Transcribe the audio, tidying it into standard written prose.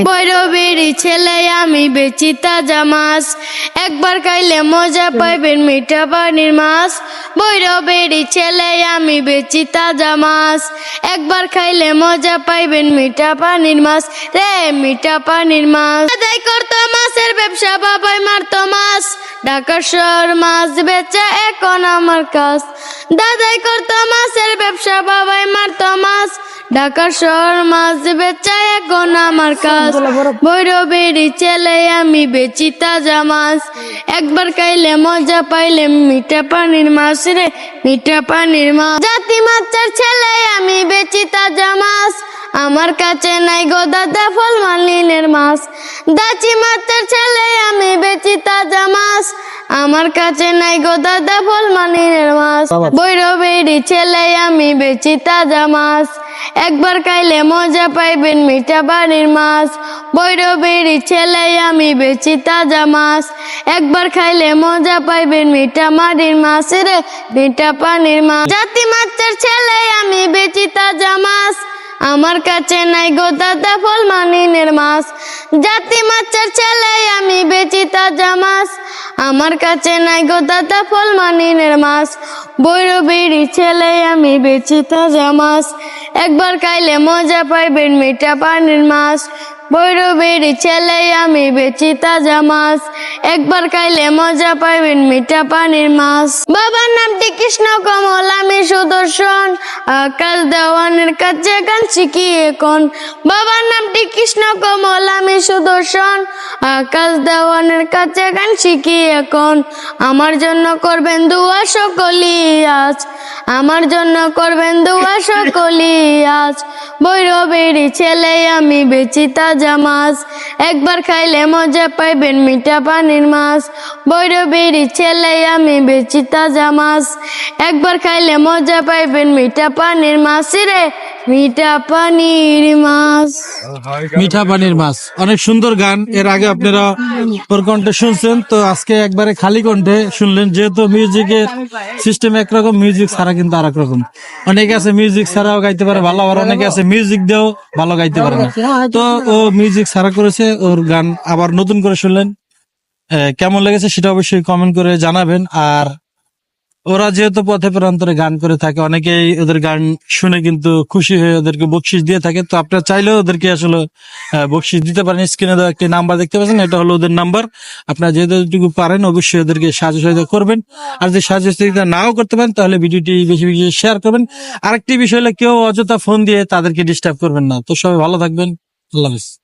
ভৈরবের ছেলে আমি বেচি তাজা মাছ, একবার খাইলে মজা পাইবেন মিঠা পানির মাছ। ভৈরবের ছেলে আমি বেচি তাজা মাছ, একবার খাইলে মজা পাইবেন মিঠা পানির মাছ রে মিঠা পানির মাছ। দাদাই করতো মাছের ব্যবসা, বাবাই মারতো মাছ, ঢাকা শহর মাছ বেচা এখন আমার কাজ। দাদাই করতো মাছের ব্যবসা, বাবাই মারতো মাছ, ঢাকা শহর মাছ বেচা এখন আমার কাজ। ভৈরবের ছেলে আমি বেচি তাজা মাছ, একবার খাইলে মজা পাইলে মিঠা পানির মাছ রে মিঠা পানির মাছ। জাতি মাছের ছেলে আমি বেচি তাজা মাছ, আমার কাছে নাই গো দাদা ফল মালিনের মাছ। দাচি মাছের ছেলে আমি বেচি তাজা মাছ, আমার কাছে নাই গো দাদা ফল মালিনের মাছ। ভৈরবের ছেলে আমি বেচি তাজা মাছ, একবার খাইলে মজা পাইবেন মিঠা পানির মাছ। ভৈরবের ছেলে আমি বেচি তাজা মাছ, একবার খাইলে মজা পাইবেন মিঠা পানির মাছ রে মিঠা পানির মাছ। জাতি মাছের ছেলে আমি বেচি তাজা মাছ, আমার কাছে নাই গো দাদা ফল মালিনের মাছ। জাতি মাছের ছেলে আমি বেচি তাজা মাছ, আমার কাছে নাই গো দাদা ফল মালিনের মাছ। ভৈরবের ছেলে আমি বেচি তাজা মাছ, একবার খাইলে মজা পাইবেন মিঠা পানির মাছ। ভৈরবের ছেলে আমি বেচি তাজা মাছ, একবার খাইলে মজা পাইবেন মিঠা পানির মাছ। বাবার নামটি কৃষ্ণ কমল আমি সুদর্শন, আকাশ দেওয়ানের কাছে গান শিখি এখন। বাবার নামটি কৃষ্ণ কমল আমি সুদর্শন, আকাশ দেওয়ানের কাছে গান শিখি এখন। আমার জন্য করবেন দুয়া সকলি আজ, আমার জন্য করবেন দুয়া সকলি আজ। ভৈরবের ছেলে আমি বেচি তাজা মাছ, একবার খাইলে মজা পাইবেন মিঠা পানির মাছ। ভৈরবের ছেলে আমি বেচি তাজা মাছ, একবার খাইলে মজা পাইবেন মিঠা পানির মাছ রে মিঠা পানির মাছ। মিঠা পানির মাছ অনেক সুন্দর গান। এর আগে আপনারা ওর কণ্ঠে শুনছেন, তো আজকে একবারে খালি কণ্ঠে শুনলেন। যেহেতু মিউজিকের সিস্টেম একরকম, মিউজিক ছাড়া কিন্তু আর এক রকম। অনেকে আছে মিউজিক ছাড়াও গাইতে পারে ভালো, আবার অনেকে আছে মিউজিক দিয়েও ভালো গাইতে পারে না। তো ও মিউজিক ছাড়া করেছে, ওর গান আবার নতুন করে শুনলেন। কেমন লেগেছে সেটা অবশ্যই কমেন্ট করে জানাবেন। আর ওরা যেহেতু পথে প্রান্তরে গান করে থাকে, অনেকেই ওদের গান শুনে কিন্তু খুশি হয়ে ওদেরকে বকশিস দিয়ে থাকে। তো আপনারা চাইলেও ওদেরকে আসলে বকশিস দিতে পারেন। স্ক্রিনে দেওয়া একটি নাম্বার দেখতে পাচ্ছেন, এটা হলো ওদের নাম্বার। আপনারা যেটুকু পারেন অবশ্যই ওদেরকে সাহায্য সহযোগিতা করবেন। আর যদি সাহায্য সহযোগিতা নাও করতে পারেন তাহলে ভিডিওটি বেশি বেশি শেয়ার করবেন। আরেকটি বিষয় হলো কেউ অযথা ফোন দিয়ে তাদেরকে ডিস্টার্ব করবেন না। তো সবাই ভালো থাকবেন, আল্লাহ হাফেজ।